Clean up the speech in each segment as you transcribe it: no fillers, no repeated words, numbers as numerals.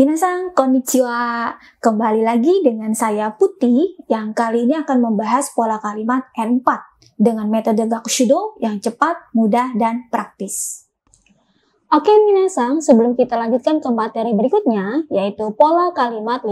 Minasan, konnichiwa. Kembali lagi dengan saya Putih yang kali ini akan membahas pola kalimat N4 dengan metode Gakushudo yang cepat, mudah, dan praktis. Oke minasan, sebelum kita lanjutkan ke materi berikutnya, yaitu pola kalimat 50.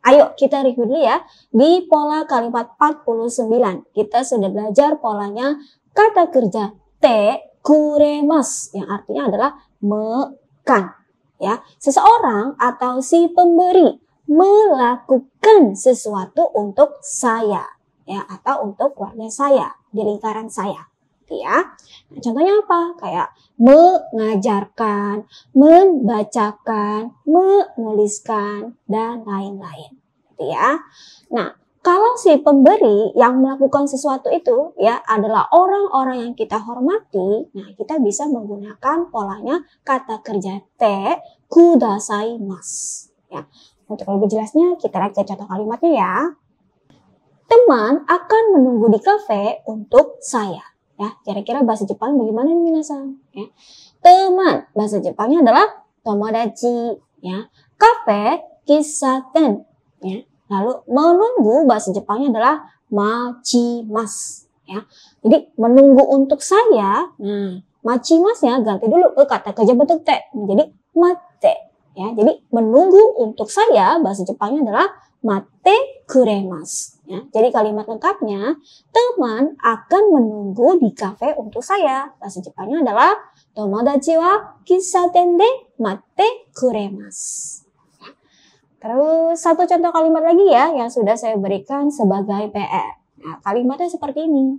Ayo kita review dulu ya. Di pola kalimat 49, kita sudah belajar polanya kata kerja te kuremas, yang artinya adalah mekan. Ya, seseorang atau si pemberi melakukan sesuatu untuk saya, ya, atau untuk keluarga saya, di lingkaran saya, ya. Nah, contohnya apa? Kayak mengajarkan, membacakan, menuliskan, dan lain-lain, ya. Nah, kalau si pemberi yang melakukan sesuatu itu ya adalah orang-orang yang kita hormati, nah kita bisa menggunakan polanya kata kerja te kudasaimasu. Ya, untuk lebih jelasnya kita lihat ke contoh kalimatnya ya. Teman akan menunggu di kafe untuk saya. Ya, kira-kira bahasa Jepang bagaimana nih minasan? Ya. Teman bahasa Jepangnya adalah tomodachi. Ya, kafe kisaten. Ya. Lalu menunggu bahasa Jepangnya adalah machimasu, ya. Jadi menunggu untuk saya, machimasu-nya ganti dulu ke kata kerja bentuk te menjadi mate, ya. Jadi menunggu untuk saya bahasa Jepangnya adalah mate kuremasu, ya. Jadi kalimat lengkapnya teman akan menunggu di kafe untuk saya. Bahasa Jepangnya adalah tomodachi wa kisaten de mate kuremasu. Terus satu contoh kalimat lagi ya yang sudah saya berikan sebagai PR. Nah, kalimatnya seperti ini.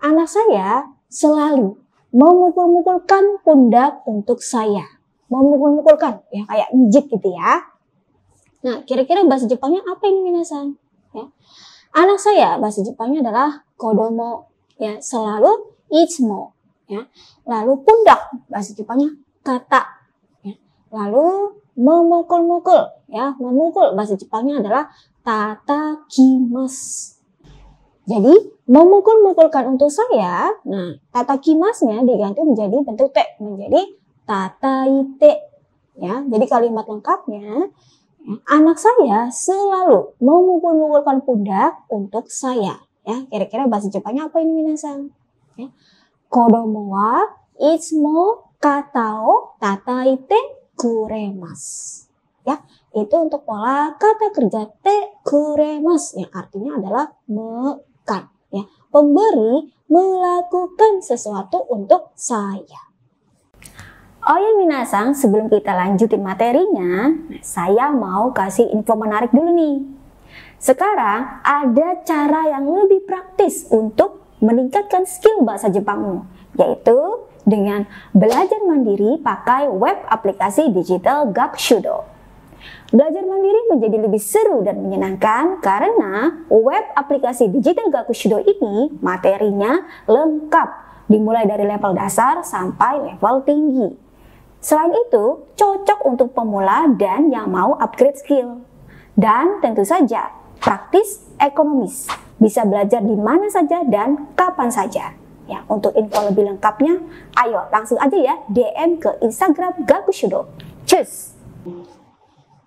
Anak saya selalu memukul-mukulkan pundak untuk saya. Memukul-mukulkan, ya kayak mijit gitu ya. Nah, kira-kira bahasa Jepangnya apa ini minasan? Ya. Anak saya bahasa Jepangnya adalah kodomo, ya selalu itsumo, ya. Lalu pundak bahasa Jepangnya kata, ya. Lalu memukul-mukul, ya memukul bahasa Jepangnya adalah tatakimasu. Jadi memukul-mukulkan untuk saya, nah tatakimasu-nya diganti menjadi bentuk te menjadi tataite, ya. Jadi kalimat lengkapnya, ya, anak saya selalu memukul-mukulkan pundak untuk saya, ya. Kira-kira bahasa Jepangnya apa ini minasan? Ya. Kodomo wa itsumo kata o tataite kuremasu, ya itu untuk pola kata kerja te kuremasu yang artinya adalah mekan, ya pemberi melakukan sesuatu untuk saya. Oh ya minasan, sebelum kita lanjutin materinya, saya mau kasih info menarik dulu nih. Sekarang ada cara yang lebih praktis untuk meningkatkan skill bahasa Jepangmu, yaitu dengan belajar mandiri pakai web aplikasi digital Gakushudo. Belajar mandiri menjadi lebih seru dan menyenangkan karena web aplikasi digital Gakushudo ini materinya lengkap, dimulai dari level dasar sampai level tinggi. Selain itu, cocok untuk pemula dan yang mau upgrade skill. Dan tentu saja, praktis, ekonomis. Bisa belajar di mana saja dan kapan saja. Ya, untuk info lebih lengkapnya, ayo langsung aja ya DM ke Instagram Gakushudo. Cus!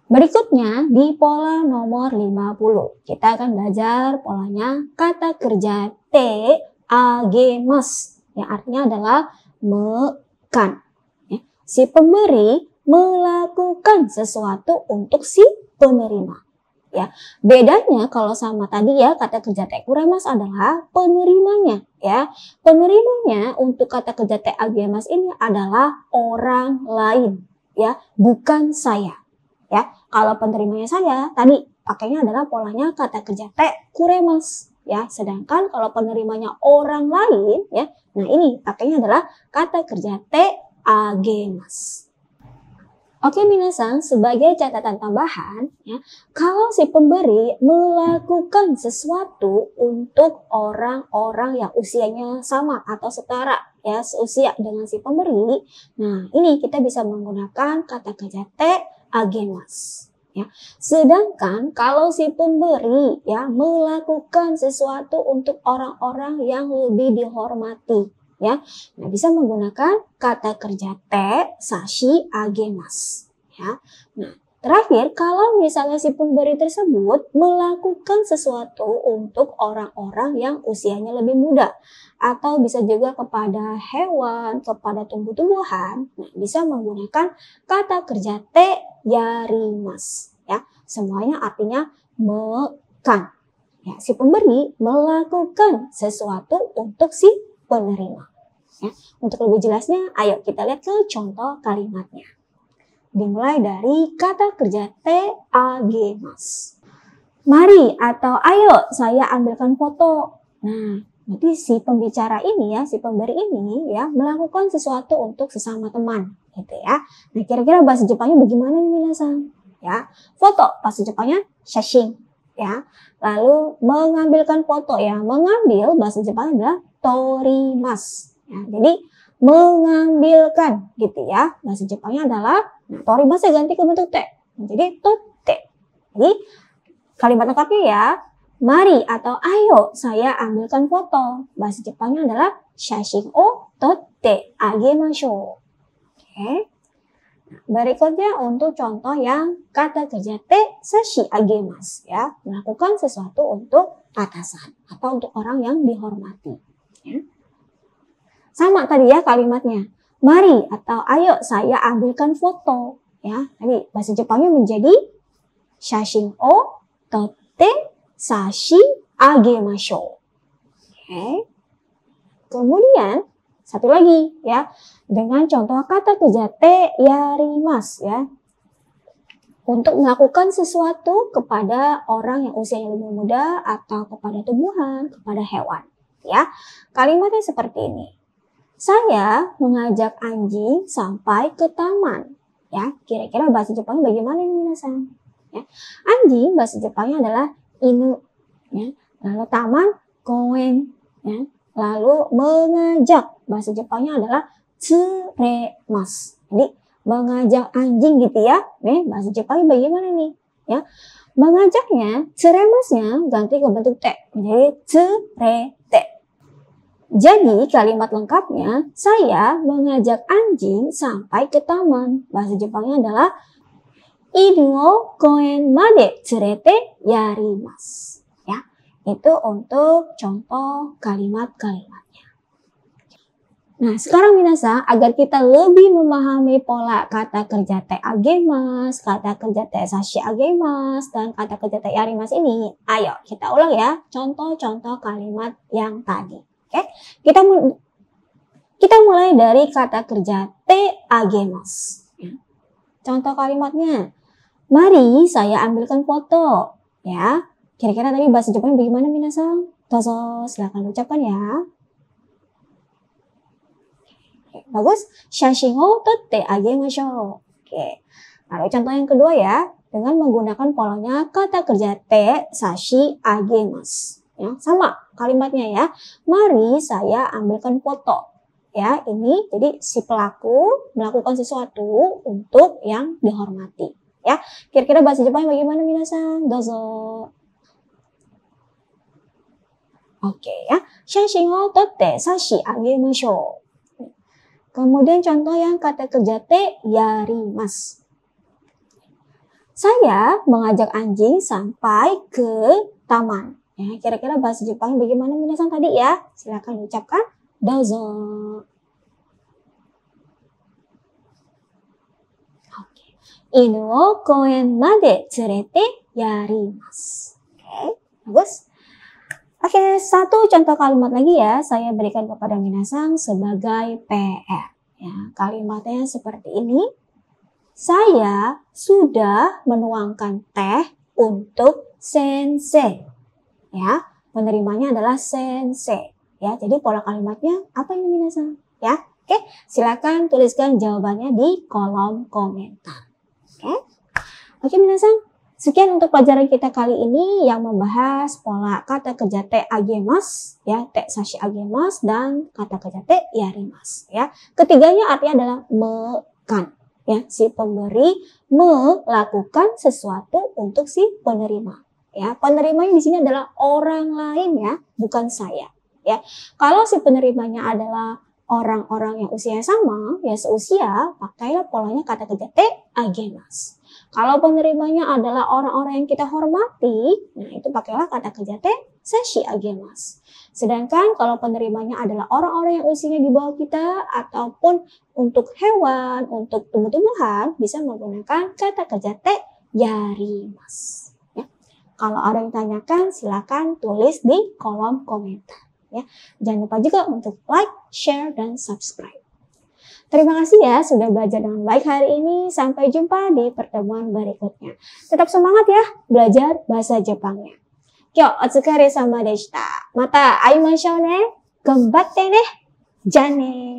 Berikutnya di pola nomor 50, kita akan belajar polanya kata kerja te agemasu, yang artinya adalah mekan. Ya, si pemberi melakukan sesuatu untuk si penerima. Ya, bedanya kalau sama tadi ya kata kerja te kuremasu adalah penerimanya, ya. Penerimanya untuk kata kerja te agemasu ini adalah orang lain, ya, bukan saya. Ya, kalau penerimanya saya tadi pakainya adalah polanya kata kerja te kuremasu, ya. Sedangkan kalau penerimanya orang lain, ya, nah ini pakainya adalah kata kerja te agemasu. Oke minasan, sebagai catatan tambahan, ya, kalau si pemberi melakukan sesuatu untuk orang-orang yang usianya sama atau setara, ya, seusia dengan si pemberi, nah ini kita bisa menggunakan kata kerja te agemasu. Ya. Sedangkan kalau si pemberi ya melakukan sesuatu untuk orang-orang yang lebih dihormati, ya, nah bisa menggunakan kata kerja te sashi agemasu. ya. Nah, terakhir, kalau misalnya si pemberi tersebut melakukan sesuatu untuk orang-orang yang usianya lebih muda, atau bisa juga kepada hewan, kepada tumbuh-tumbuhan, nah, bisa menggunakan kata kerja te yarimas. Ya, semuanya artinya mekan. Ya, si pemberi melakukan sesuatu untuk si penerima. Ya, untuk lebih jelasnya, ayo kita lihat ke contoh kalimatnya. Dimulai dari kata kerja te agemas. Mari atau ayo saya ambilkan foto. Nah, jadi si pembicara ini ya, si pemberi ini ya melakukan sesuatu untuk sesama teman, gitu ya. Nah, kira-kira bahasa Jepangnya bagaimana nih minasan? Ya, foto bahasa Jepangnya shashin, ya. Lalu mengambilkan foto ya, mengambil bahasa Jepangnya adalah torimas. Ya, jadi mengambilkan gitu ya. Bahasa Jepangnya adalah torimas ganti ke bentuk te. Jadi totte. Jadi kalimat lengkapnya ya, mari atau ayo saya ambilkan foto. Bahasa Jepangnya adalah shashin o totte agemashou. Oke. Berikutnya untuk contoh yang kata kerja te sashi agemas ya, melakukan sesuatu untuk atasan atau untuk orang yang dihormati. Ya. Sama tadi ya kalimatnya. Mari atau ayo saya ambilkan foto. Ya, tadi bahasa Jepangnya menjadi shashin o totte sashi agemashou. Oke. Kemudian satu lagi ya, dengan contoh kata kerja te yarimas ya. Untuk melakukan sesuatu kepada orang yang usianya lebih muda atau kepada tumbuhan, kepada hewan. Ya, kalimatnya seperti ini. Saya mengajak anjing sampai ke taman. Ya, kira-kira bahasa Jepangnya bagaimana nih minasan? Ya, anjing bahasa Jepangnya adalah inu. Ya, lalu taman koen. Ya, lalu mengajak bahasa Jepangnya adalah tsuremas. Jadi mengajak anjing gitu ya. Nih bahasa Jepangnya bagaimana nih? Ya, mengajaknya tsuremasnya ganti ke bentuk te menjadi tsurete. Jadi kalimat lengkapnya, saya mengajak anjing sampai ke taman. Bahasa Jepangnya adalah inu o koen made tsurete yarimasu. Ya, itu untuk contoh kalimat-kalimatnya. Nah, sekarang minasan, agar kita lebih memahami pola kata kerja te agemas, kata kerja te sashi agemas, dan kata kerja te yarimas ini, ayo kita ulang ya contoh-contoh kalimat yang tadi. Oke, kita mulai dari kata kerja te agemas. Contoh kalimatnya, mari saya ambilkan foto. Ya, kira-kira tadi bahasa Jepangnya bagaimana minasan? Dozo, silakan ucapkan ya. Oke, bagus. Shashin o totte agemashou. Oke. Lalu contoh yang kedua ya, dengan menggunakan polanya kata kerja te sashi agemas. Ya, sama kalimatnya ya. Mari saya ambilkan foto. Ya, ini jadi si pelaku melakukan sesuatu untuk yang dihormati. Ya, kira-kira bahasa Jepangnya bagaimana minasan? Dozo. Oke ya. Shashin o totte sashi agemashou. Kemudian contoh yang kata kerja te yarimas. Saya mengajak anjing sampai ke taman. Ya, kira-kira bahasa Jepangnya bagaimana minasan tadi ya? Silakan ucapkan dozo. Oke. Inu o koen made tsurete yarimasu. Oke, bagus. Oke, satu contoh kalimat lagi ya, saya berikan kepada minasan sebagai PR. Ya, kalimatnya seperti ini. Saya sudah menuangkan teh untuk sensei. Ya, penerimanya adalah sensei. Ya, jadi pola kalimatnya apa ini minasan? Ya, oke, silakan tuliskan jawabannya di kolom komentar. Oke minasan. Sekian untuk pelajaran kita kali ini yang membahas pola kata kerja te agemas, ya, te sashi agemas, dan kata kerja te yarimas. Ya. Ketiganya artinya adalah mekan. Ya, si pemberi melakukan sesuatu untuk si penerima. Ya, penerimanya di sini adalah orang lain ya, bukan saya. Ya, kalau si penerimanya adalah orang-orang yang usianya sama, ya seusia, pakailah polanya kata kerja te agemasu. Kalau penerimanya adalah orang-orang yang kita hormati, nah itu pakailah kata kerja te sashi agemasu. Sedangkan kalau penerimanya adalah orang-orang yang usianya di bawah kita ataupun untuk hewan, untuk tumbuh-tumbuhan, bisa menggunakan kata kerja te yarimasu. Ya. Kalau ada yang tanyakan, silakan tulis di kolom komentar. Ya. Jangan lupa juga untuk like, share, dan subscribe. Terima kasih ya sudah belajar dengan baik hari ini. Sampai jumpa di pertemuan berikutnya. Tetap semangat ya belajar bahasa Jepangnya. Kyo, otsukare sama deshita. Mata aimashou ne. Ganbatte ne. Ja ne.